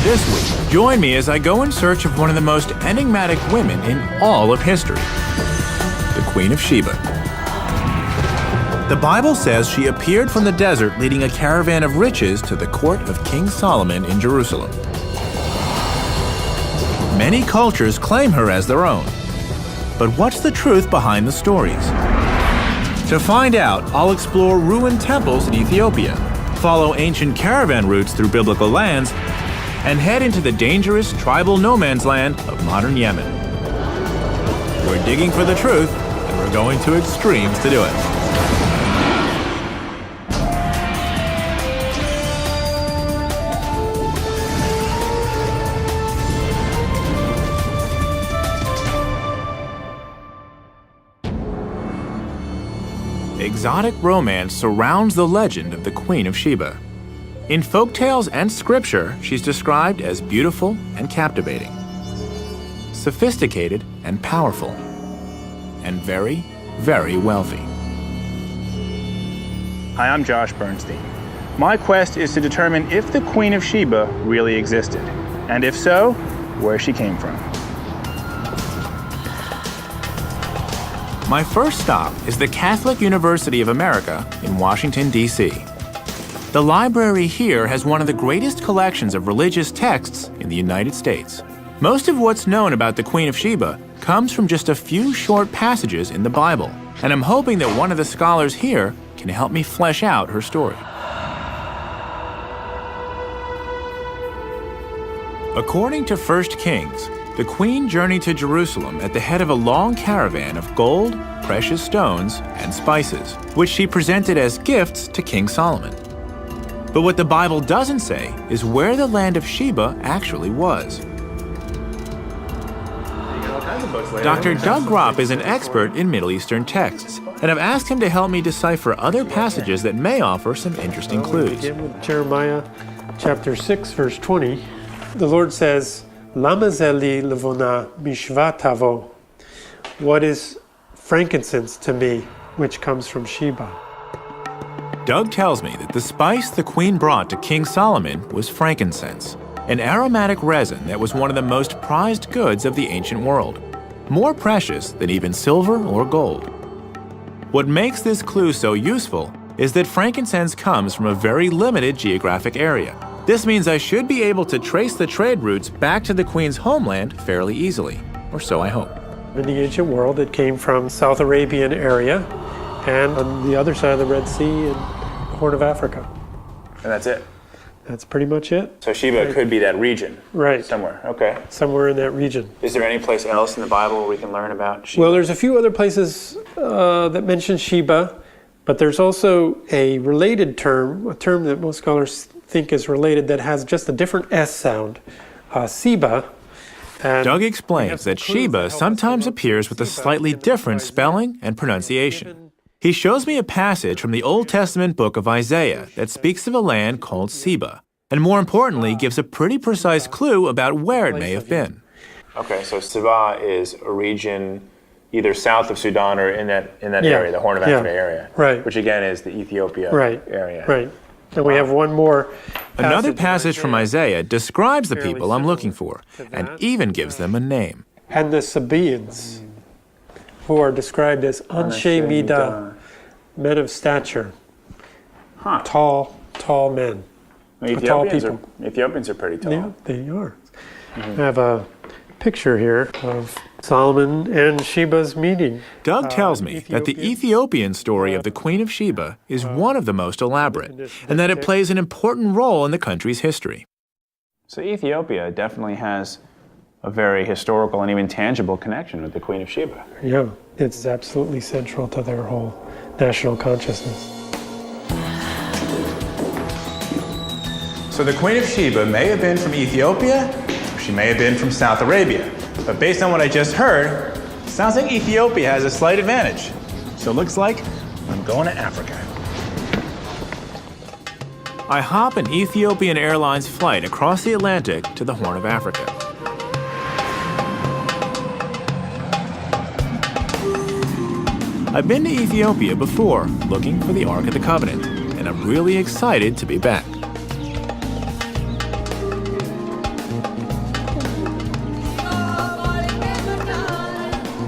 This week, join me as I go in search of one of the most enigmatic women in all of history, the Queen of Sheba. The Bible says she appeared from the desert leading a caravan of riches to the court of King Solomon in Jerusalem. Many cultures claim her as their own. But what's the truth behind the stories? To find out, I'll explore ruined temples in Ethiopia, follow ancient caravan routes through biblical lands, and head into the dangerous tribal no man's land of modern Yemen. We're digging for the truth, and we're going to extremes to do it. Exotic romance surrounds the legend of the Queen of Sheba. In folktales and scripture, she's described as beautiful and captivating, sophisticated and powerful, and very, very wealthy. Hi, I'm Josh Bernstein. My quest is to determine if the Queen of Sheba really existed, and if so, where she came from. My first stop is the Catholic University of America in Washington, D.C. The library here has one of the greatest collections of religious texts in the United States. Most of what's known about the Queen of Sheba comes from just a few short passages in the Bible, and I'm hoping that one of the scholars here can help me flesh out her story. According to 1 Kings, the queen journeyed to Jerusalem at the head of a long caravan of gold, precious stones, and spices, which she presented as gifts to King Solomon. But what the Bible doesn't say is where the land of Sheba actually was. Dr. Doug Gropp is an expert in Middle Eastern texts, and I've asked him to help me decipher other passages that may offer some interesting clues. Begin with Jeremiah chapter 6, verse 20. The Lord says, Lama zeli levona mishva tavo. What is frankincense to me, which comes from Sheba? Doug tells me that the spice the queen brought to King Solomon was frankincense, an aromatic resin that was one of the most prized goods of the ancient world, more precious than even silver or gold. What makes this clue so useful is that frankincense comes from a very limited geographic area. This means I should be able to trace the trade routes back to the Queen's homeland fairly easily, or so I hope. In the ancient world, it came from South Arabian area and on the other side of the Red Sea and the Horn of Africa. And that's it? That's pretty much it. So Sheba could be that region? Right. Somewhere, okay. Somewhere in that region. Is there any place else in the Bible where we can learn about Sheba? Well, there's a few other places that mention Sheba, but there's also a related term, a term that most scholars think is related that has just a different S sound, Seba. Doug explains that Sheba sometimes appears with a slightly different spelling and pronunciation. He shows me a passage from the Old Testament book of Isaiah that speaks of a land called Sheba, and more importantly, gives a pretty precise clue about where it may have been. Okay, so Sheba is a region either south of Sudan or in that area, the Horn of Africa area, right? Which again is the Ethiopia area. Right. And we have one more. Another passage from Isaiah describes the people I'm looking for, and even gives them a name. And the Sabaeans, who are described as Anshe Midah, men of stature, tall men, tall people. Ethiopians are pretty tall. Yeah, they are. I have a picture here of Solomon and Sheba's meeting. Doug tells me that the Ethiopian story of the Queen of Sheba is one of the most elaborate, and that it plays an important role in the country's history. So Ethiopia definitely has a very historical and even tangible connection with the Queen of Sheba. Yeah, it's absolutely central to their whole national consciousness. So the Queen of Sheba may have been from Ethiopia, or she may have been from South Arabia. But based on what I just heard, it sounds like Ethiopia has a slight advantage. So it looks like I'm going to Africa. I hop an Ethiopian Airlines flight across the Atlantic to the Horn of Africa. I've been to Ethiopia before, looking for the Ark of the Covenant, and I'm really excited to be back.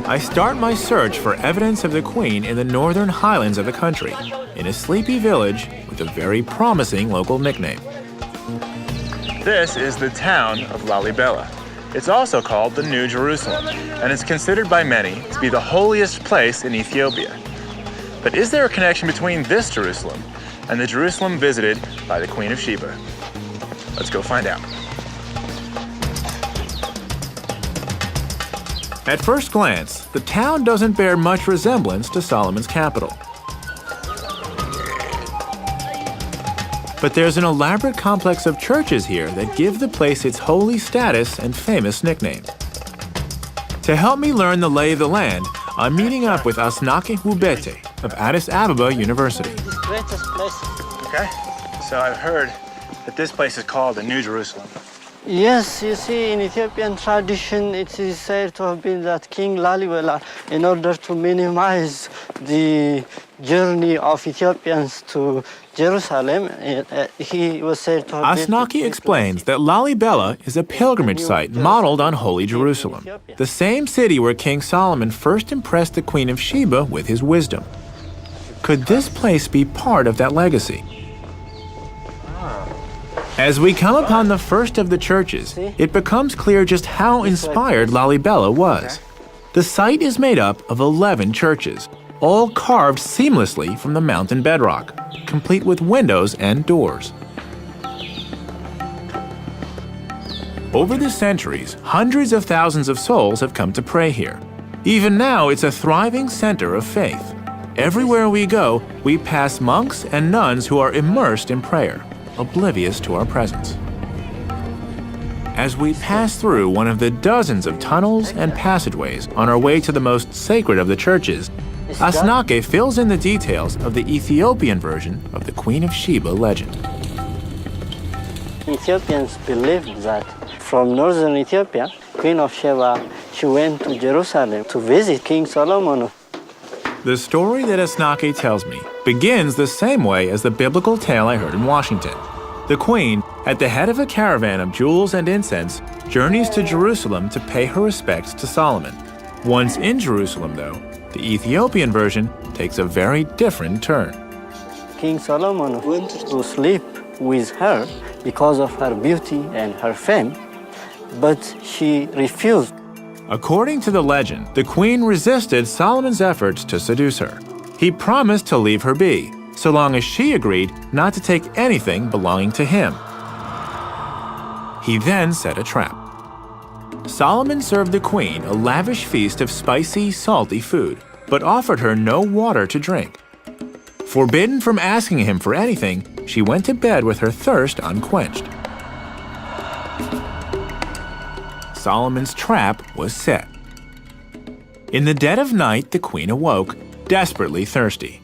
I start my search for evidence of the queen in the northern highlands of the country, in a sleepy village with a very promising local nickname. This is the town of Lalibela. It's also called the New Jerusalem, and it's considered by many to be the holiest place in Ethiopia. But is there a connection between this Jerusalem and the Jerusalem visited by the Queen of Sheba? Let's go find out. At first glance, the town doesn't bear much resemblance to Solomon's capital. But there's an elaborate complex of churches here that give the place its holy status and famous nickname. To help me learn the lay of the land, I'm meeting up with Asnake Hubete of Addis Ababa University. Greatest place. Okay, so I've heard that this place is called the New Jerusalem. Yes, you see, in Ethiopian tradition, it is said to have been that King Lalibela, in order to minimize the journey of Ethiopians to Jerusalem, he was said to have Asnake explains that Lalibela is a pilgrimage site modeled on Holy Jerusalem, the same city where King Solomon first impressed the Queen of Sheba with his wisdom. Could this place be part of that legacy? As we come upon the first of the churches, it becomes clear just how inspired Lalibela was. The site is made up of 11 churches, all carved seamlessly from the mountain bedrock, complete with windows and doors. Over the centuries, hundreds of thousands of souls have come to pray here. Even now, it's a thriving center of faith. Everywhere we go, we pass monks and nuns who are immersed in prayer, oblivious to our presence. As we pass through one of the dozens of tunnels and passageways on our way to the most sacred of the churches, Asnake fills in the details of the Ethiopian version of the Queen of Sheba legend. Ethiopians believed that from northern Ethiopia, Queen of Sheba, she went to Jerusalem to visit King Solomon. The story that Asnake tells me begins the same way as the biblical tale I heard in Washington. The queen, at the head of a caravan of jewels and incense, journeys to Jerusalem to pay her respects to Solomon. Once in Jerusalem, though, the Ethiopian version takes a very different turn. King Solomon went to sleep with her because of her beauty and her fame, but she refused. According to the legend, the queen resisted Solomon's efforts to seduce her. He promised to leave her be, so long as she agreed not to take anything belonging to him. He then set a trap. Solomon served the queen a lavish feast of spicy, salty food, but offered her no water to drink. Forbidden from asking him for anything, she went to bed with her thirst unquenched. Solomon's trap was set. In the dead of night, the queen awoke, desperately thirsty.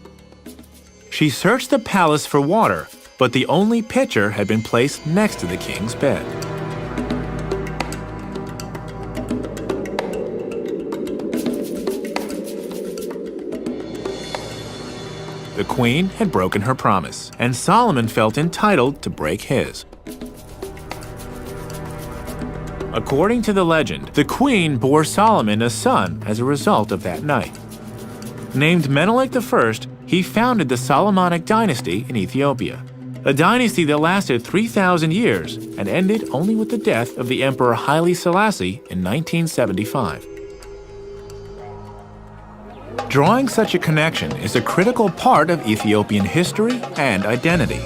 She searched the palace for water, but the only pitcher had been placed next to the king's bed. The queen had broken her promise, and Solomon felt entitled to break his. According to the legend, the queen bore Solomon a son as a result of that night. Named Menelik I, he founded the Solomonic dynasty in Ethiopia, a dynasty that lasted 3,000 years and ended only with the death of the Emperor Haile Selassie in 1975. Drawing such a connection is a critical part of Ethiopian history and identity.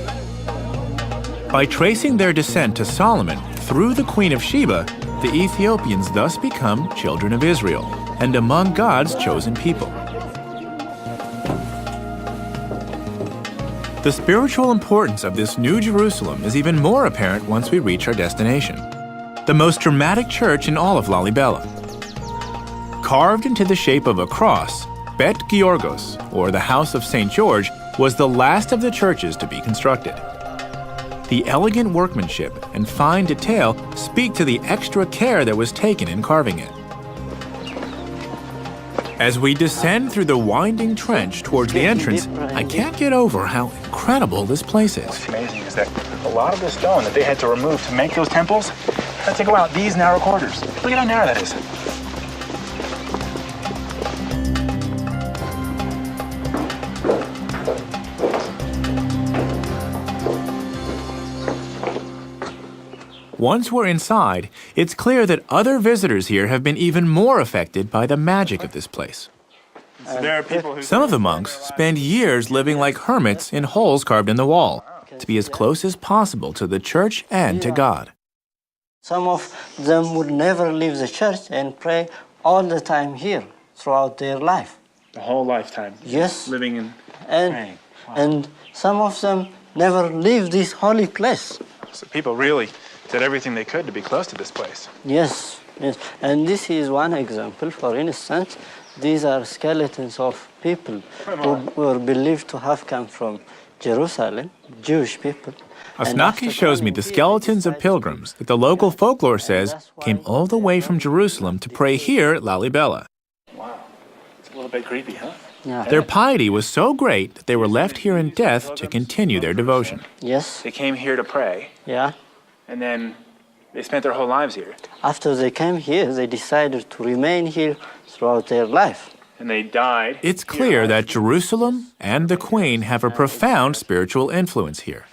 By tracing their descent to Solomon through the Queen of Sheba, the Ethiopians thus become children of Israel and among God's chosen people. The spiritual importance of this New Jerusalem is even more apparent once we reach our destination, the most dramatic church in all of Lalibela. Carved into the shape of a cross, Bet Georgos, or the House of St. George, was the last of the churches to be constructed. The elegant workmanship and fine detail speak to the extra care that was taken in carving it. As we descend through the winding trench towards the entrance, I can't get over how incredible this place is. What's amazing is that a lot of the stone that they had to remove to make those temples had to go out these narrow corridors. Look at how narrow that is. Once we're inside, it's clear that other visitors here have been even more affected by the magic of this place. So there are people who... Some of the monks spend years living like hermits in holes carved in the wall, to be as close as possible to the church and to God. Some of them would never leave the church and pray all the time here throughout their life. The whole lifetime. Yes. Living and And, praying. Wow. and some of them never leave this holy place. So people really did everything they could to be close to this place. Yes, yes. And this is one example. For instance, these are skeletons of people who were believed to have come from Jerusalem, Jewish people. And after Asnaki shows me coming the here, skeletons they of decided pilgrims that the local folklore says came all the way from Jerusalem to pray here at Lalibela. Wow. It's a little bit creepy, huh? Yeah. Their piety was so great that they were left here in death to continue their devotion. Yes, They came here to pray, yeah. and then they spent their whole lives here. After they came here, they decided to remain here throughout their life. And they died. It's clear that Jerusalem and the Queen have a profound spiritual influence here.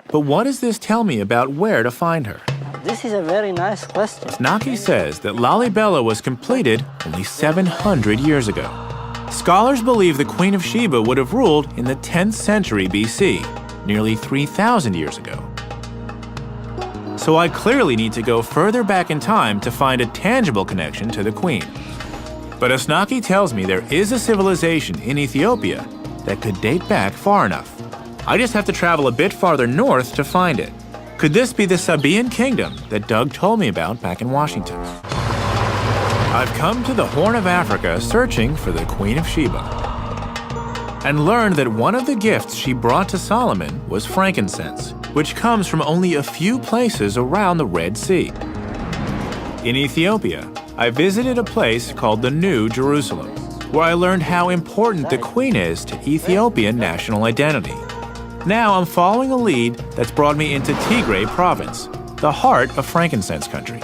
But what does this tell me about where to find her? This is a very nice question. Naki says that Lalibela was completed only 700 years ago. Scholars believe the Queen of Sheba would have ruled in the 10th century BC, nearly 3,000 years ago. So I clearly need to go further back in time to find a tangible connection to the Queen. But Asnaki tells me there is a civilization in Ethiopia that could date back far enough. I just have to travel a bit farther north to find it. Could this be the Sabaean kingdom that Doug told me about back in Washington? I've come to the Horn of Africa searching for the Queen of Sheba, and learned that one of the gifts she brought to Solomon was frankincense, which comes from only a few places around the Red Sea. In Ethiopia, I visited a place called the New Jerusalem, where I learned how important the Queen is to Ethiopian national identity. Now I'm following a lead that's brought me into Tigray province, the heart of frankincense country.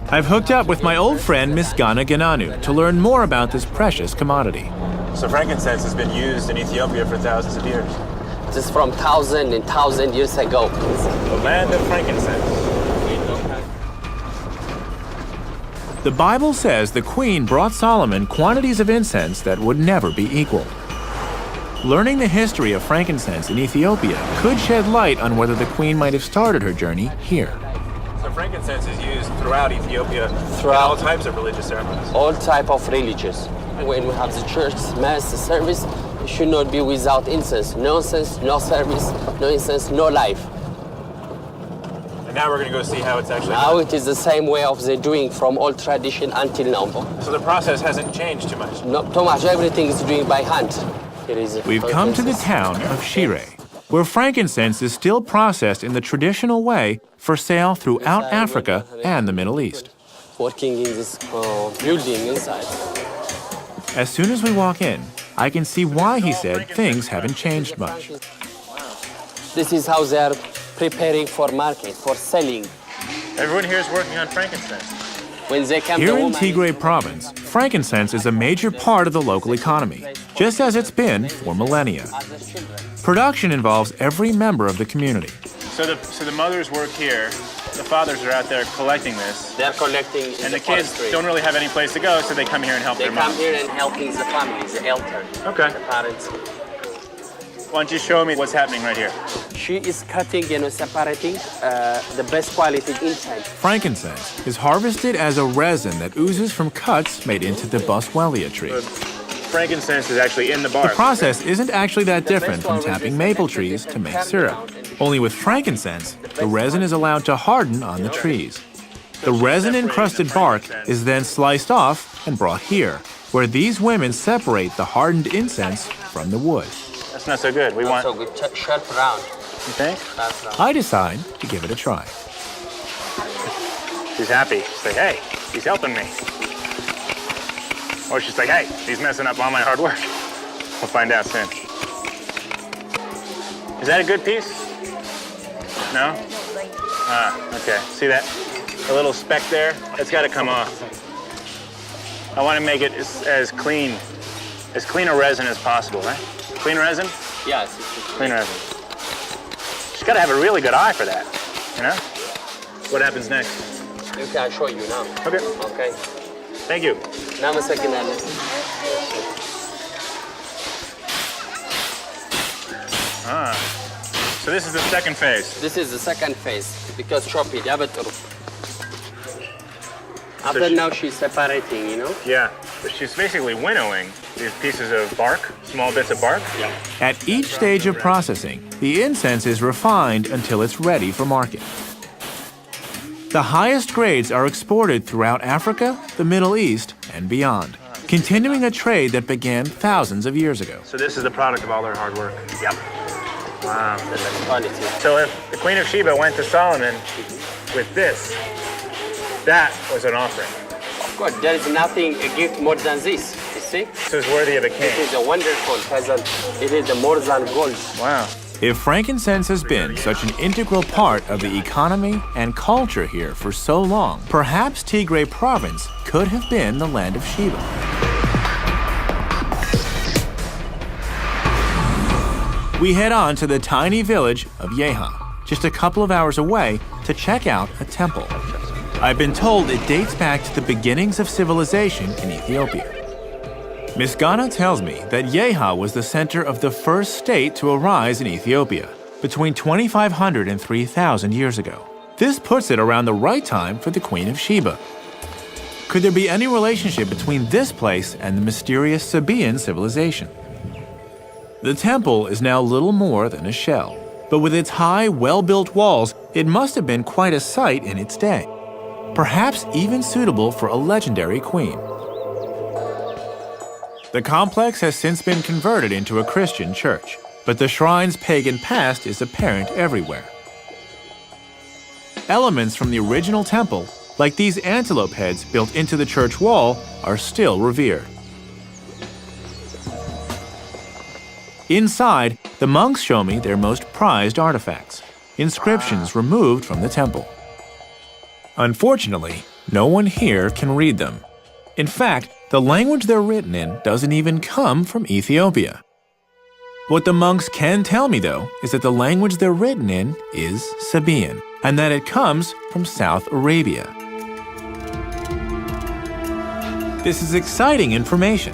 I've hooked up with my old friend Misgana Gananu to learn more about this precious commodity. So frankincense has been used in Ethiopia for thousands of years. This is from 1,000 years ago. The land of frankincense. The Bible says the Queen brought Solomon quantities of incense that would never be equaled. Learning the history of frankincense in Ethiopia could shed light on whether the Queen might have started her journey here. So frankincense is used throughout Ethiopia in Throughout. all types of religious ceremonies. All type of religions. When we have the church mass service, it should not be without incense. No incense, no service, no incense, no life. And now we're going to go see how it's actually Now done. it is the same way of the doing from old tradition until now. So the process hasn't changed too much. Not too much. Everything is doing by hand. It is We've come to the town of Shire, where frankincense is still processed in the traditional way for sale throughout Africa and the Middle East. Working in this building inside. As soon as we walk in, I can see why he said things haven't changed much. This is how they are preparing for market, for selling. Everyone here is working on frankincense. When they come Here the in woman- Tigray province, frankincense is a major part of the local economy, just as it's been for millennia. As children. Production involves every member of the community. So the mothers work here, the fathers are out there collecting this, They are collecting in and the kids forestry. don't really have any place to go, so they come here and help They their come moms. here and helping the family, the elder, Okay. the parents. Why don't you show me what's happening right here? She is cutting, separating the best quality incense. Frankincense is harvested as a resin that oozes from cuts made into the boswellia tree. Frankincense is actually in the The bark. process isn't actually that different from tapping maple trees to make syrup. Only with frankincense, the resin is allowed to harden on the trees. The resin-encrusted bark is then sliced off and brought here, where these women separate the hardened incense from the wood. That's not so good. We want. So good, sharp round. You think? That's round. I decide to give it a try. She's happy. She's like, hey, he's helping me. Or she's like, hey, he's messing up all my hard work. We'll find out soon. Is that a good piece? No? Ah, okay. See that? A little speck there? That's got to come off. I want to make it as clean a resin as possible, right? Clean resin? Yes. Clean resin. She's got to have a really good eye for that, you know? What happens next? You can show you now. Okay. Okay. Thank you. Namaste, Kinale. So this is the second phase. This is the second phase because chop it. After she- now she's separating, you know? Yeah, but she's basically winnowing these pieces of bark, small bits of bark. Yeah. At each stage of processing, the incense is refined until it's ready for market. The highest grades are exported throughout Africa, the Middle East, and beyond, continuing a trade that began thousands of years ago. So this is the product of all their hard work. Yep. Wow. The next quality. So if the Queen of Sheba went to Solomon with this, that was an offering. Of course, there is nothing a gift more than this. You see? This is worthy of a It king. is a wonderful present. It is the more than gold. Wow. If frankincense has been such an integral part of the economy and culture here for so long, perhaps Tigray province could have been the land of Sheba. We head on to the tiny village of Yeha, just a couple of hours away, to check out a temple. I've been told it dates back to the beginnings of civilization in Ethiopia. Miss Ghana tells me that Yeha was the center of the first state to arise in Ethiopia, between 2,500 and 3,000 years ago. This puts it around the right time for the Queen of Sheba. Could there be any relationship between this place and the mysterious Sabaean civilization? The temple is now little more than a shell, but with its high, well-built walls, it must have been quite a sight in its day. Perhaps even suitable for a legendary queen. The complex has since been converted into a Christian church, but the shrine's pagan past is apparent everywhere. Elements from the original temple, like these antelope heads built into the church wall, are still revered. Inside, the monks show me their most prized artifacts, inscriptions removed from the temple. Unfortunately, no one here can read them. In fact, the language they're written in doesn't even come from Ethiopia. What the monks can tell me, though, is that the language they're written in is Sabaean, and that it comes from South Arabia. This is exciting information.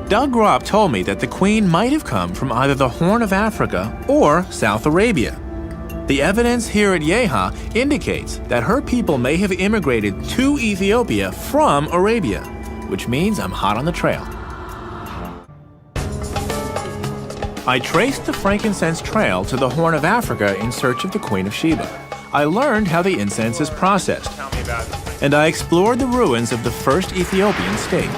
Doug Gropp told me that the queen might have come from either the Horn of Africa or South Arabia. The evidence here at Yeha indicates that her people may have immigrated to Ethiopia from Arabia, which means I'm hot on the trail. I traced the frankincense trail to the Horn of Africa in search of the Queen of Sheba. I learned how the incense is processed, and I explored the ruins of the first Ethiopian state.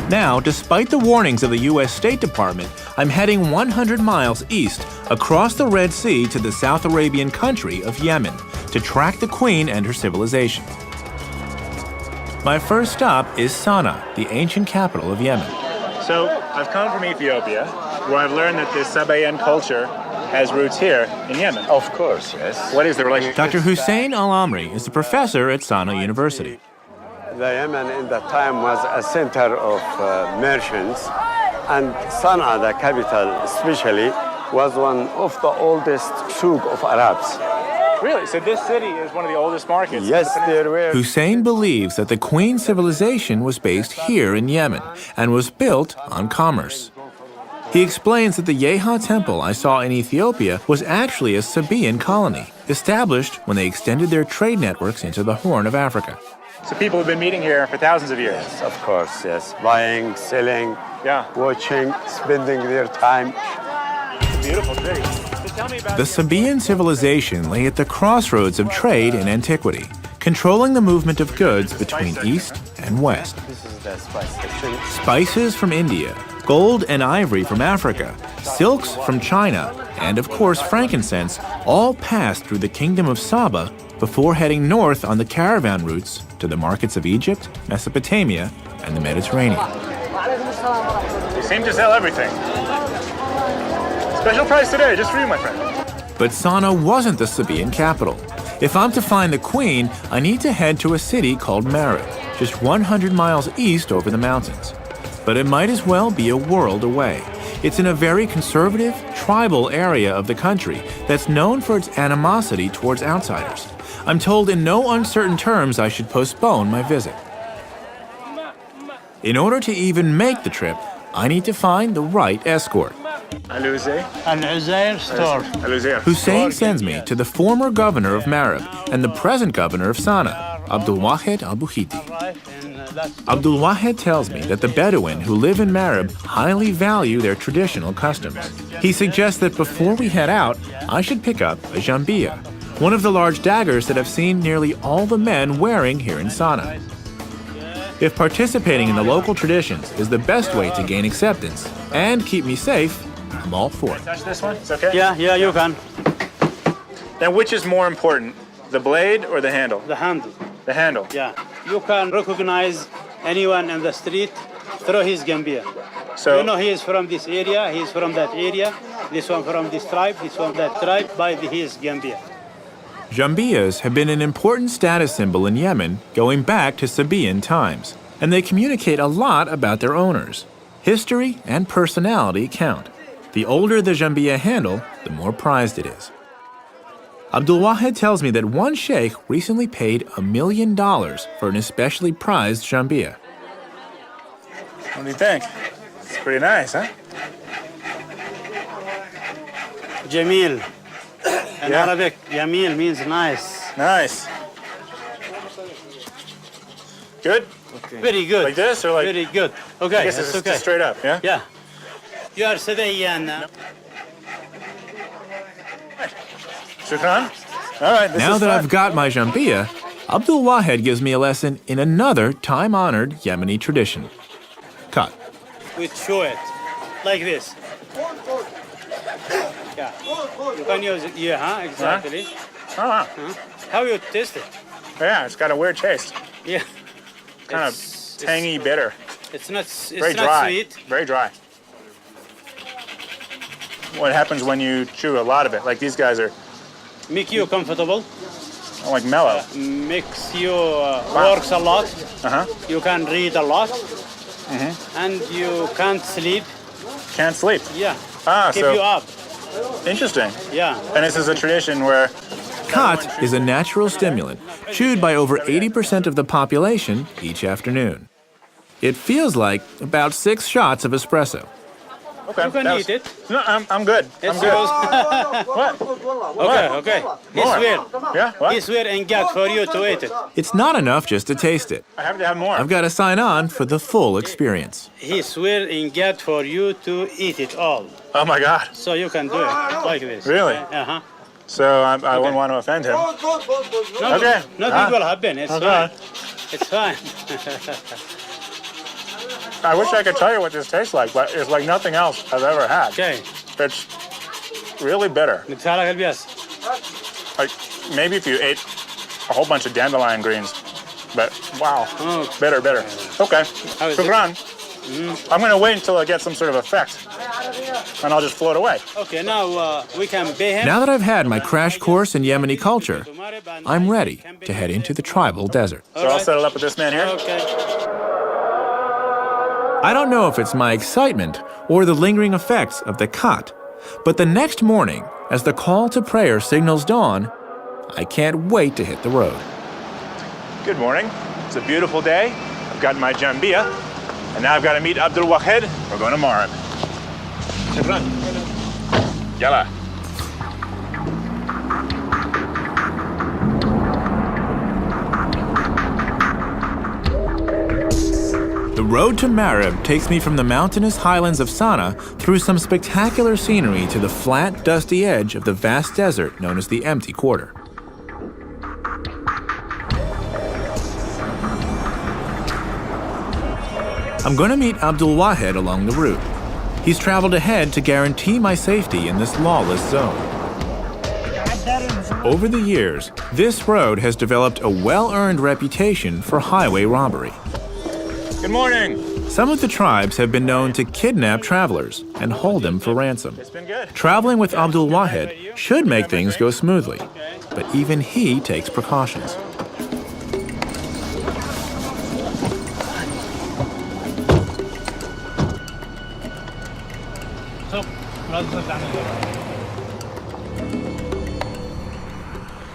Now, despite the warnings of the U.S. State Department, I'm heading 100 miles east across the Red Sea to the South Arabian country of Yemen to track the Queen and her civilization. My first stop is Sana'a, the ancient capital of Yemen. So I've come from Ethiopia, where I've learned that this Sabaean culture has roots here in Yemen. Of course, yes. What is the relationship? Dr. Hussein Al-Amri is a professor at Sana'a University. The Yemen in that time was a center of merchants, and Sana'a, the capital especially, was one of the oldest souk of Arabs. Really? So this city is one of the oldest markets? Yes, there were. Hussein believes that the Queen civilization was based here in Yemen and was built on commerce. He explains that the Yeha temple I saw in Ethiopia was actually a Sabaean colony, established when they extended their trade networks into the Horn of Africa. So people have been meeting here for thousands of years. Of course, yes. Buying, selling, Yeah. watching, spending their time. It's a beautiful city. So tell me about The Sabaean civilization lay at the crossroads of trade and antiquity, controlling the movement of goods between East and West. This is the spice section. Spices from India, gold and ivory from Africa, silks from China, and of course frankincense all passed through the kingdom of Saba before heading north on the caravan routes to the markets of Egypt, Mesopotamia, and the Mediterranean. You seem to sell everything. Special price today, just for you, my friend. But Sana'a wasn't the Sabaean capital. If I'm to find the queen, I need to head to a city called Marib, just 100 miles east over the mountains. But it might as well be a world away. It's in a very conservative, tribal area of the country that's known for its animosity towards outsiders. I'm told in no uncertain terms I should postpone my visit. In order to even make the trip, I need to find the right escort. Al-Uzair store. Hussein sends me to the former governor of Marib and the present governor of Sana'a, Abdul Wahed al-Bukhiti. Abdul Wahed tells me that the Bedouin who live in Marib highly value their traditional customs. He suggests that before we head out, I should pick up a jambiya, one of the large daggers that I've seen nearly all the men wearing here in Sana'a. If participating in the local traditions is the best way to gain acceptance and keep me safe, I'm all for it. Touch this one? It's okay? Yeah, you can. Now, which is more important, the blade or the handle? The handle. The handle. Yeah. You can recognize anyone in the street through his gambia. So, You know he is from this area, he is from that area, this one from this tribe, this one that tribe, by his gambia. Jambiyas have been an important status symbol in Yemen going back to Sabaean times, and they communicate a lot about their owners. History and personality count. The older the jambiya handle, the more prized it is. Abdul Wahed tells me that one sheikh recently paid $1 million for an especially prized jambiya. what do you think? It's pretty nice, huh? Jamil. In Yeah. Arabic, Jamil means nice. Nice. Good? Very good. Like this or like? Very good. Okay, I guess that's it's okay. just straight up, yeah? Yeah. You are Sabaean. Shukran. All right, this Now is that fun. I've got my jambiya, Abdul Wahed gives me a lesson in another time-honored Yemeni tradition. Cut. We show it like this. Yeah. You can use it. Yeah, exactly. Oh, How you taste it? yeah, it's got a weird taste. Yeah. Kind of It's- tangy, bitter. It's not. Very It's not dry. sweet. Very dry. What happens when you chew a lot of it? Like these guys are Make you comfortable. like mellow. Makes you works a lot. Uh-huh. You can read a lot. And you can't sleep. Can't sleep. Yeah. Ah, Keep so you up. interesting. Yeah. And this is a tradition where Khat is a natural stimulant, chewed by over 80% of the population each afternoon. It feels like about 6 shots of espresso. okay, You can that eat it. No, I'm good. I'm It's good. yours. What? Okay. He More. swear. Yeah. What? He swear and God for you to eat it. It's not enough just to taste it. I have to have more. I've got to sign on for the full experience. He swear in God for you to eat it all. Oh my God. So you can do it like this. Really? Uh-huh. So I wouldn't want to offend him. No, Okay. Nothing will happen. It's Okay. fine. It's fine. I wish I could tell you what this tastes like, but it's like nothing else I've ever had. Okay. It's really bitter. نتفعلك البياس. Like maybe if you ate a whole bunch of dandelion greens, but wow, Oh. bitter. Okay, How is it? Shukran. I'm gonna wait until I get some sort of effect, and I'll just float away. Okay, now we can pay him. Now that I've had my crash course in Yemeni culture, I'm ready to head into the tribal desert. So I'll settle up with this man here. Okay. I don't know if it's my excitement or the lingering effects of the Khat, but the next morning, as the call to prayer signals dawn, I can't wait to hit the road. Good morning. It's a beautiful day. I've got my jambiya, and now I've got to meet Abdul Wahed. We're going to Marib. Shukran. Yalla. The road to Marib takes me from the mountainous highlands of Sana'a through some spectacular scenery to the flat, dusty edge of the vast desert known as the Empty Quarter. I'm going to meet Abdul Wahed along the route. He's traveled ahead to guarantee my safety in this lawless zone. Over the years, this road has developed a well-earned reputation for highway robbery. Good morning. Some of the tribes have been known to kidnap travelers and hold them for ransom. It's been good. Traveling with Abdul Wahed should make things go smoothly, but even he takes precautions.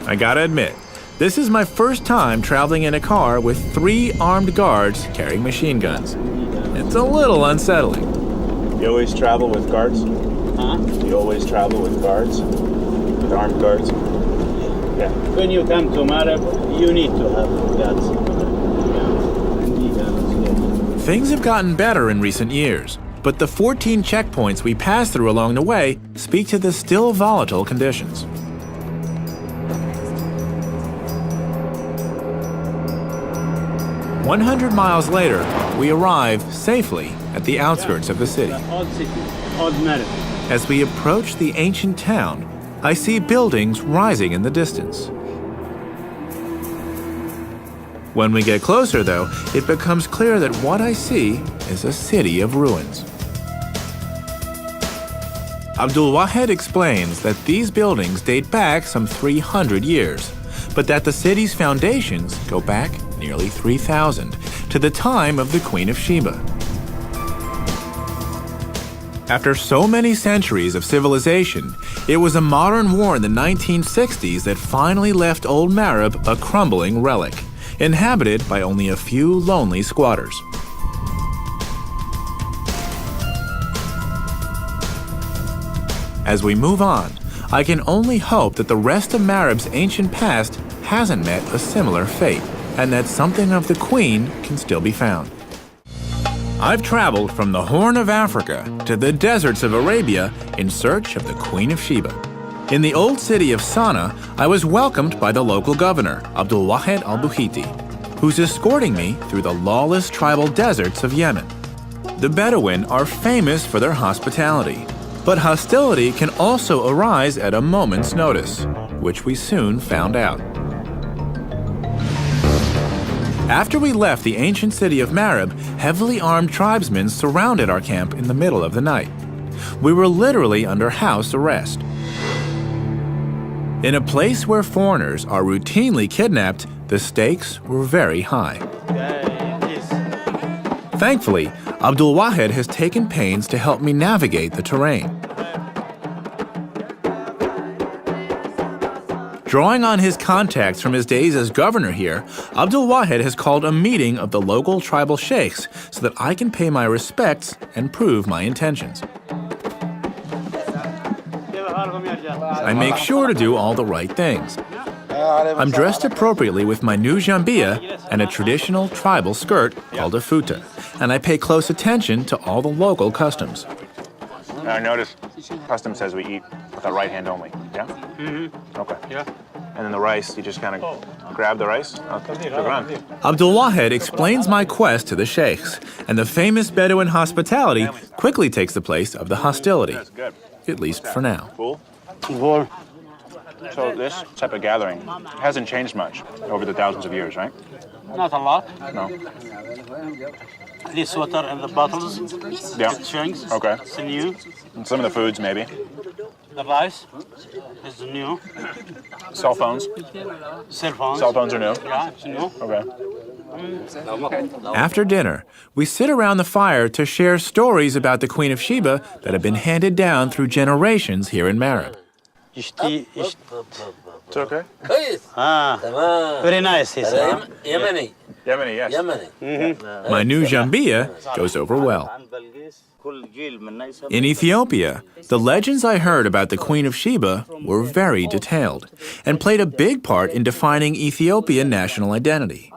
I gotta admit, This is my first time traveling in a car with 3 armed guards carrying machine guns. It's a little unsettling. You always travel with guards? Huh? You always travel with guards? With armed guards? Yeah. When you come to Marib, you need to have guards. Things have gotten better in recent years, but the 14 checkpoints we passed through along the way speak to the still volatile conditions. "100 miles later, we arrive safely at the outskirts of the city. Old city, old Marib. As we approach the ancient town, I see buildings rising in the distance. When we get closer, though, it becomes clear that what I see is a city of ruins. Abdul Wahed explains that these buildings date back some 300 years, but that the city's foundations go back nearly 3,000 to the time of the Queen of Sheba. After so many centuries of civilization, it was a modern war in the 1960s that finally left old Marib a crumbling relic, inhabited by only a few lonely squatters. As we move on, I can only hope that the rest of Marib's ancient past hasn't met a similar fate, and that something of the Queen can still be found. I've traveled from the Horn of Africa to the deserts of Arabia in search of the Queen of Sheba. In the old city of Sana'a, I was welcomed by the local governor, Abdul Wahed al-Buhiti, who's escorting me through the lawless tribal deserts of Yemen. The Bedouin are famous for their hospitality, but hostility can also arise at a moment's notice, which we soon found out. After we left the ancient city of Marib, heavily armed tribesmen surrounded our camp in the middle of the night. We were literally under house arrest. In a place where foreigners are routinely kidnapped, the stakes were very high. Thankfully, Abdul Wahed has taken pains to help me navigate the terrain. Drawing on his contacts from his days as governor here, Abdul Wahed has called a meeting of the local tribal sheikhs so that I can pay my respects and prove my intentions. I make sure to do all the right things. I'm dressed appropriately with my new jambia and a traditional tribal skirt called a futa, and I pay close attention to all the local customs. I notice custom says we eat with our right hand only, yeah? Mm-hmm. Okay. Yeah. And then the rice, you just kind of grab the rice? Okay. Abdul Wahed explains my quest to the sheikhs, and the famous Bedouin hospitality quickly takes the place of the hostility, at least for now. Cool. War. So this type of gathering hasn't changed much over the thousands of years, right? Not a lot. No. This water in the bottles. Yeah. Drinks. Okay. It's new. And some of the foods, maybe. The rice is new. Cell phones. Cell phones. Cell phones are new. Yeah, it's new. Okay. After dinner, we sit around the fire to share stories about the Queen of Sheba that have been handed down through generations here in Marib. It's okay. Very nice, he said. Yemeni. Yemeni, yes. Yemeni. My new jambia goes over well. In Ethiopia, the legends I heard about the Queen of Sheba were very detailed and played a big part in defining Ethiopian national identity.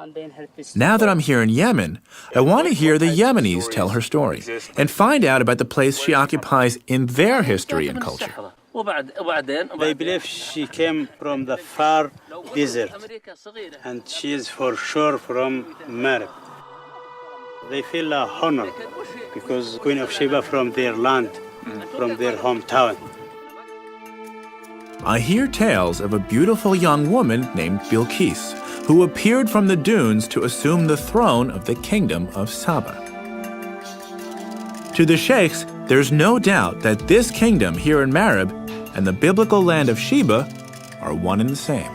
Now that I'm here in Yemen, I want to hear the Yemenis tell her story and find out about the place she occupies in their history and culture. They believe she came from the far desert, and she is for sure from Marib. They feel honor because Queen of Sheba from their land, from their hometown. I hear tales of a beautiful young woman named Bilqis, who appeared from the dunes to assume the throne of the kingdom of Saba. To the sheikhs, there's no doubt that this kingdom here in Marib and the biblical land of Sheba are one and the same.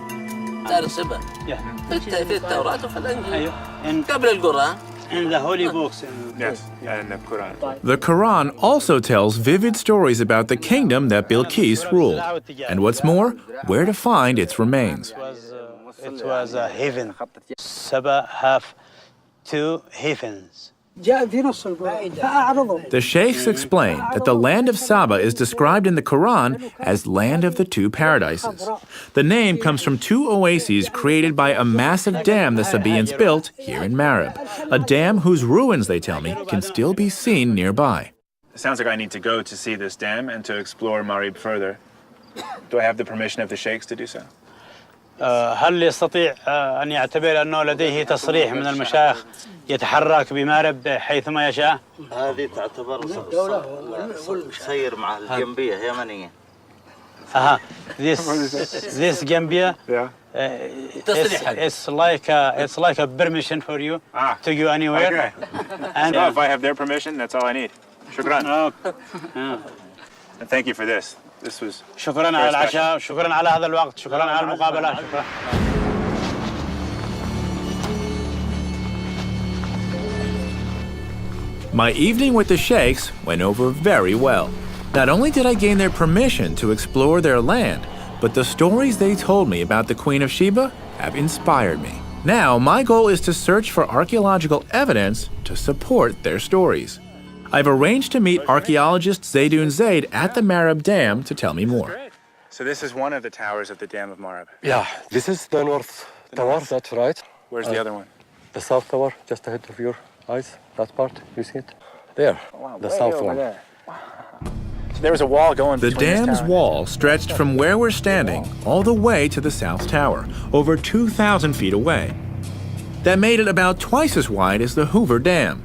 In the holy books. Yes, and the Quran. The Quran also tells vivid stories about the kingdom that Bilqis ruled, and what's more, where to find its remains. it was a heaven. Sheba have 2 heavens. The sheikhs explain that the land of Saba is described in the Quran as land of the 2 paradises. The name comes from 2 oases created by a massive dam the Sabaeans built here in Marib, a dam whose ruins, they tell me, can still be seen nearby. It sounds like I need to go to see this dam and to explore Marib further. Do I have the permission of the sheikhs to do so? هل يستطيع أن يعتبر أنه لديه تصريح من المشايخ يتحرك بمارب حيثما يشاء؟ هذه تعتبر سير مع الجنبية يمنية. This Gambia, it's like a permission for you to go anywhere. Okay. And So if I have their permission, that's all I need. Shukran. And thank you for this. This was شكرا على العشاء، شكرا على هذا الوقت، شكرا على المقابلة، شكرا. My evening with the sheikhs went over very well. Not only did I gain their permission to explore their land, but the stories they told me about the Queen of Sheba have inspired me. Now, my goal is to search for archaeological evidence to support their stories. I've arranged to meet archaeologist Zaydoun Zaid at the Marib Dam to tell me more. So this is one of the towers of the Dam of Marib. Yeah, this is the north tower, that's right. Where's the other one? The south tower, just ahead of your eyes, that part, you see it? There, the south one. There. Wow. So there was a wall going The between this dam's tower. wall stretched from where we're standing all the way to the south tower, over 2,000 feet away. That made it about twice as wide as the Hoover Dam.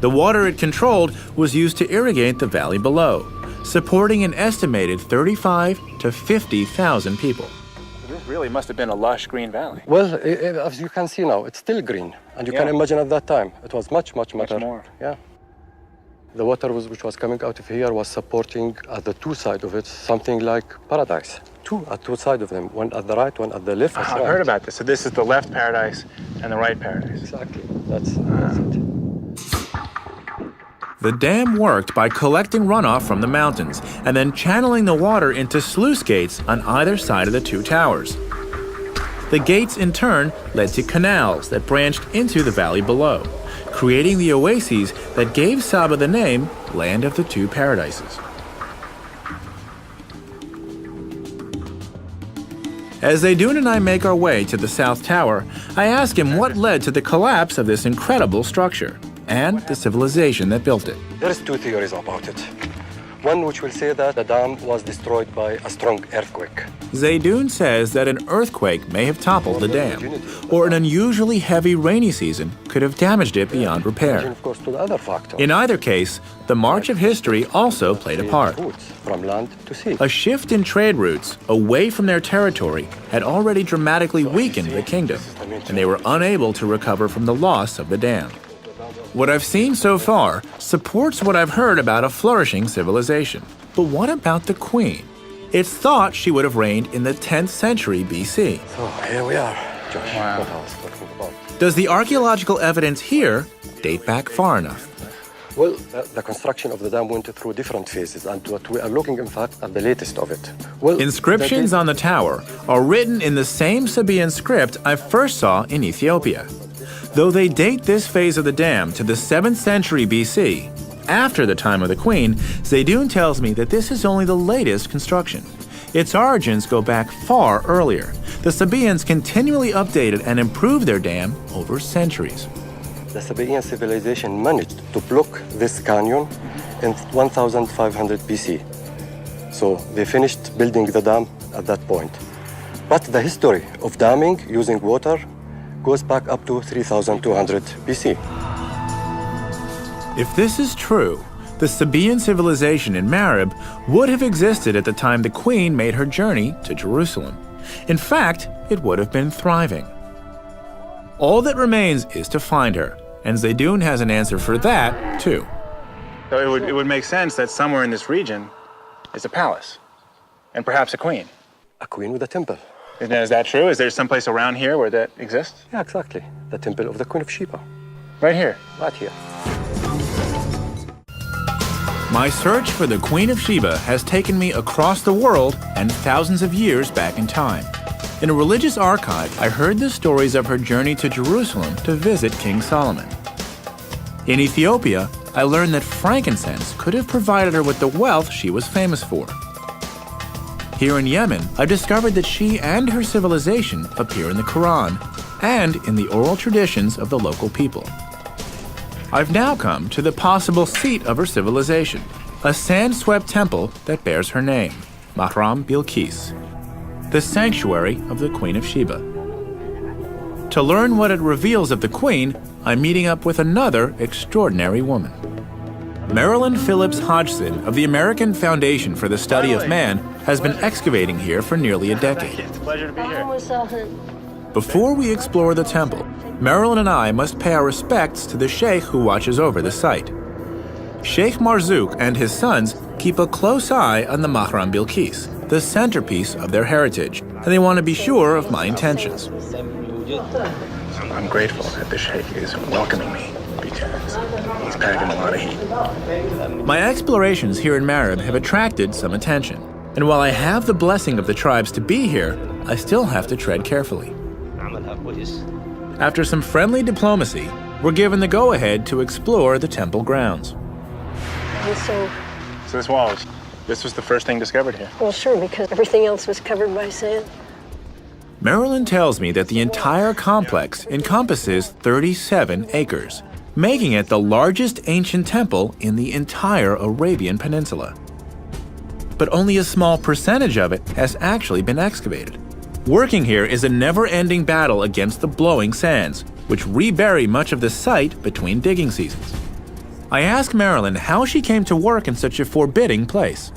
The water it controlled was used to irrigate the valley below, supporting an estimated 35 to 50,000 people. This really must have been a lush green valley. Well, as you can see now, it's still green. And you can imagine at that time, it was much better. more. Yeah. The water which was coming out of here was supporting at the 2 sides of it, something like paradise. 2 at 2 sides of them, one at the right, one at the left. I've heard about this. So this is the left paradise and the right paradise. Exactly, that's it. The dam worked by collecting runoff from the mountains and then channeling the water into sluice gates on either side of the 2 towers. The gates, in turn, led to canals that branched into the valley below, creating the oases that gave Saba the name Land of the 2 Paradises. As Zaydoun and I make our way to the South Tower, I ask him what led to the collapse of this incredible structure and the civilization that built it. There's 2 theories about it. One which will say that the dam was destroyed by a strong earthquake. Zaydoun says that an earthquake may have toppled the dam, or an unusually heavy rainy season could have damaged it beyond And repair. of course, to the other factor. In either case, the march of history also played a part. Routes from land to sea. A shift in trade routes away from their territory had already dramatically weakened the kingdom, and they were unable to recover from the loss of the dam. What I've seen so far supports what I've heard about a flourishing civilization. But what about the queen? It's thought she would have reigned in the 10th century BC. So here we are, Josh. Wow. What I was talking about. Does the archaeological evidence here date back far enough? Well, the construction of the dam went through different phases, and what we are looking, in fact, at the latest of it. Well, Inscriptions on the tower are written in the same Sabaean script I first saw in Ethiopia. Though they date this phase of the dam to the 7th century BC, after the time of the queen, Zaydoun tells me that this is only the latest construction. Its origins go back far earlier. The Sabaeans continually updated and improved their dam over centuries. the Sabaean civilization managed to block this canyon in 1500 BC. So they finished building the dam at that point. But the history of damming using water goes back up to 3200 BC. If this is true, the Sabaean civilization in Marib would have existed at the time the queen made her journey to Jerusalem. In fact, it would have been thriving. All that remains is to find her, and Zaydoun has an answer for that, too. So it would make sense that somewhere in this region is a palace, and perhaps a queen. A queen with a temple. Is that true? Is there someplace around here where that exists? Yeah, exactly. The temple of the Queen of Sheba. Right here. Right here. My search for the Queen of Sheba has taken me across the world and thousands of years back in time. In a religious archive, I heard the stories of her journey to Jerusalem to visit King Solomon. In Ethiopia, I learned that frankincense could have provided her with the wealth she was famous for. Here in Yemen, I discovered that she and her civilization appear in the Quran and in the oral traditions of the local people. I've now come to the possible seat of her civilization, a sand-swept temple that bears her name, Mahram Bilqis, the sanctuary of the Queen of Sheba. To learn what it reveals of the Queen, I'm meeting up with another extraordinary woman. Marilyn Phillips Hodgson of the American Foundation for the Study of Man has been excavating here for nearly a decade. It's a pleasure to be here. Before we explore the temple, Marilyn and I must pay our respects to the sheikh who watches over the site. Sheikh Marzouk and his sons keep a close eye on the Mahram Bilqis, the centerpiece of their heritage, and they want to be sure of my intentions. I'm grateful that the sheikh is welcoming me because he's packing a lot of heat. My explorations here in Marib have attracted some attention, and while I have the blessing of the tribes to be here, I still have to tread carefully. After some friendly diplomacy, we're given the go-ahead to explore the temple grounds. And so this wall, this was the first thing discovered here. well, sure, because everything else was covered by sand. Marilyn tells me that the entire complex encompasses 37 acres, making it the largest ancient temple in the entire Arabian Peninsula. But only a small percentage of it has actually been excavated. Working here is a never-ending battle against the blowing sands, which rebury much of the site between digging seasons. I ask Marilyn how she came to work in such a forbidding place.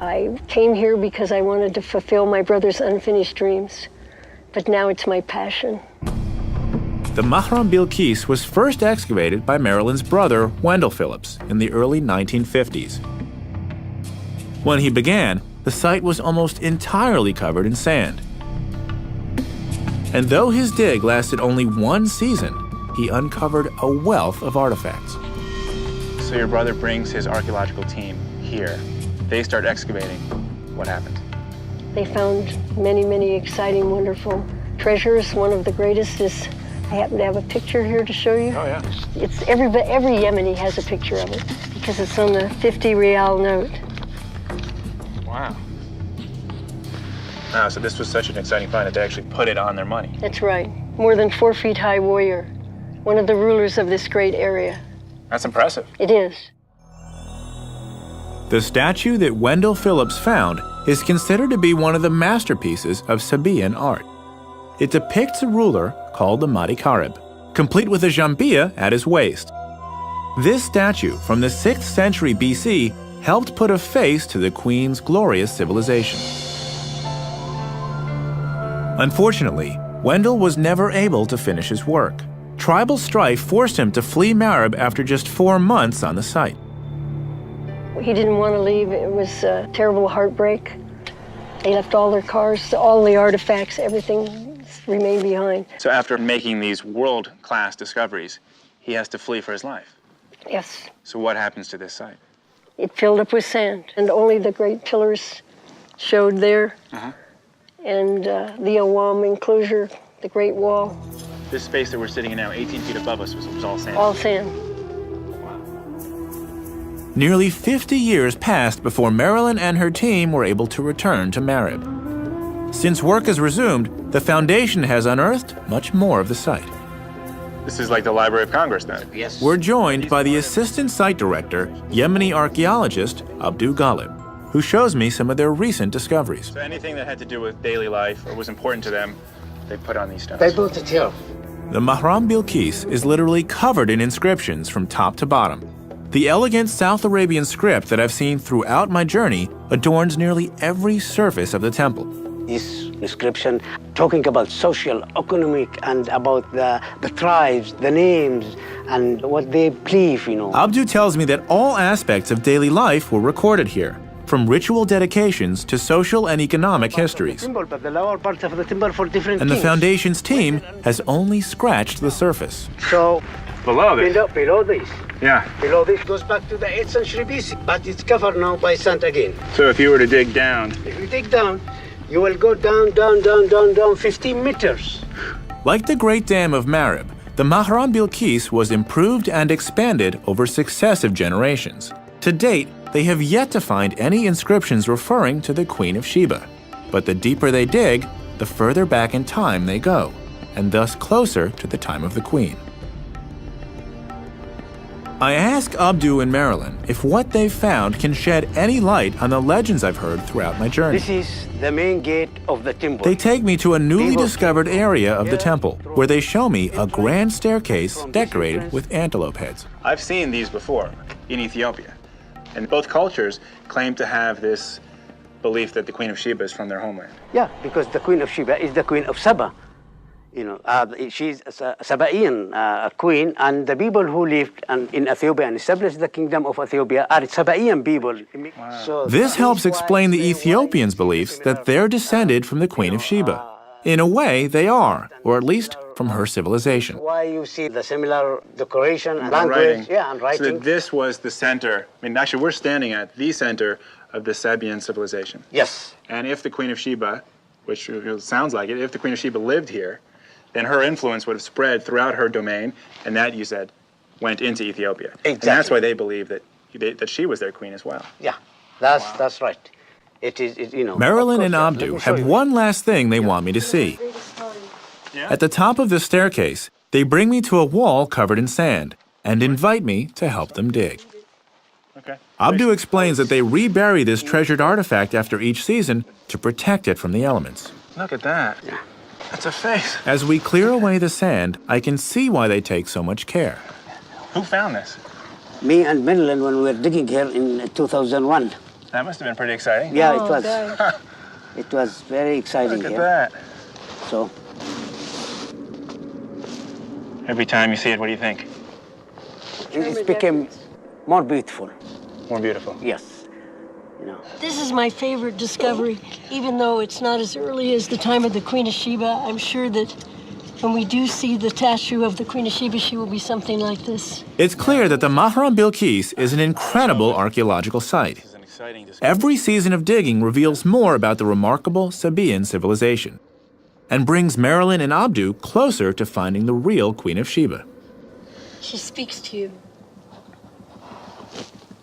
I came here because I wanted to fulfill my brother's unfinished dreams, but now it's my passion. The Mahram Bilqis was first excavated by Marilyn's brother, Wendell Phillips, in the early 1950s. When he began, the site was almost entirely covered in sand. And though his dig lasted only one season, he uncovered a wealth of artifacts. So your brother brings his archaeological team here. They start excavating. What happened? They found many, many exciting, wonderful treasures. One of the greatest is, I happen to have a picture here to show you. Oh, yeah. It's every Yemeni has a picture of it because it's on the 50 rial note. Wow. Wow, so this was such an exciting find that they actually put it on their money. That's right. More than 4 feet high warrior, one of the rulers of this great area. That's impressive. It is. The statue that Wendell Phillips found is considered to be one of the masterpieces of Sabaean art. It depicts a ruler called the Mahdi Karib, complete with a jambia at his waist. This statue from the 6th century BC helped put a face to the Queen's glorious civilization. Unfortunately, Wendell was never able to finish his work. Tribal strife forced him to flee Marib after just 4 months on the site. He didn't want to leave. It was a terrible heartbreak. They left all their cars, all the artifacts, everything remained behind. So after making these world-class discoveries, he has to flee for his life. Yes. So what happens to this site? It filled up with sand, and only the great pillars showed there, and the Awam enclosure, the Great Wall. This space that we're sitting in now, 18 feet above us, was all sand. All sand. Nearly 50 years passed before Marilyn and her team were able to return to Marib. Since work has resumed, the Foundation has unearthed much more of the site. This is like the Library of Congress, then? Yes. We're joined by the Assistant Site Director, Yemeni archaeologist Abdu Ghalib, who shows me some of their recent discoveries. So anything that had to do with daily life or was important to them, they put on these stones. They built it here. The Mahram Bilqis is literally covered in inscriptions from top to bottom. The elegant South Arabian script that I've seen throughout my journey adorns nearly every surface of the temple. This inscription talking about social, economic, and about the tribes, the names, and what they believe, Abdu tells me that all aspects of daily life were recorded here, from ritual dedications to social and economic histories. But the lower part of the timber for different And the kings. Foundation's team has only scratched the surface. So Below this? below this. Yeah. Below this goes back to the 8th century BC, but it's covered now by sand again. So if you were to dig down, If you dig down, You will go down 15 meters. Like the Great Dam of Marib, the Mahram Bilqis was improved and expanded over successive generations. To date, they have yet to find any inscriptions referring to the Queen of Sheba. But the deeper they dig, the further back in time they go, and thus closer to the time of the Queen. I ask Abdu and Marilyn if what they've found can shed any light on the legends I've heard throughout my journey. This is the main gate of the temple. They take me to a newly discovered area of the temple, where they show me a grand staircase decorated with antelope heads. I've seen these before in Ethiopia, and both cultures claim to have this belief that the Queen of Sheba is from their homeland. Yeah, because the Queen of Sheba is the Queen of Saba. You know, she's a Sabaean queen, and the people who lived in Ethiopia and established the kingdom of Ethiopia are Sabaean people. Wow. So This helps explain the Ethiopians' beliefs that they're descended from the Queen of Sheba. In a way, they are, or at least from her civilization. why you see the similar decoration and Writing. language, and So writing. that this was the center. I mean, actually, we're standing at the center of the Sabaean civilization. Yes. And if the Queen of Sheba, which sounds like it, if the Queen of Sheba lived here, then her influence would have spread throughout her domain, and that, you said, went into Ethiopia. Exactly. And that's why they believe that she was their queen as well. Yeah, that's right. It is, you know. Marilyn of and course, Abdu let me show have you. one last thing they want me to see. At the top of the staircase, they bring me to a wall covered in sand and invite me to help them dig. Okay. Abdu explains that they rebury this treasured artifact after each season to protect it from the elements. Look at that. Yeah. That's a face. As we clear away the sand, I can see why they take so much care. Who found this? Me and Marilyn, when we were digging here in 2001. That must have been pretty exciting. Yeah, it was. It was very exciting Look at here. that. So Every time you see it, what do you think? it became more beautiful. More beautiful. Yes. You know. This is my favorite discovery, even though it's not as early as the time of the Queen of Sheba. I'm sure that when we do see the statue of the Queen of Sheba, she will be something like this. It's clear that the Mahram Bilqis is an incredible archaeological site. Every season of digging reveals more about the remarkable Sabaean civilization and brings Marilyn and Abdu closer to finding the real Queen of Sheba. She speaks to you.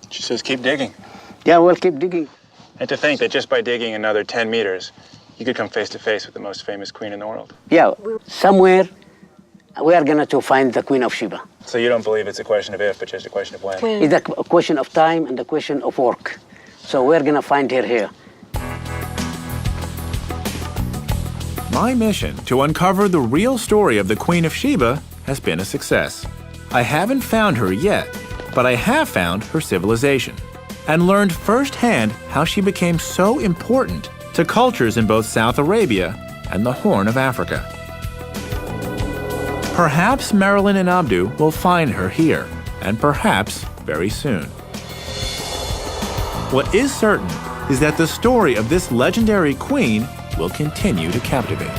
She says, keep digging. Yeah, we'll keep digging. And to think that just by digging another 10 meters, you could come face to face with the most famous queen in the world. Yeah, somewhere we are going to find the Queen of Sheba. So you don't believe it's a question of if, but just a question of when? It's a question of time and a question of work. So we're going to find her here. My mission to uncover the real story of the Queen of Sheba has been a success. I haven't found her yet, but I have found her civilization and learned firsthand how she became so important to cultures in both South Arabia and the Horn of Africa. Perhaps Marilyn and Abdu will find her here, and perhaps very soon. What is certain is that the story of this legendary queen will continue to captivate.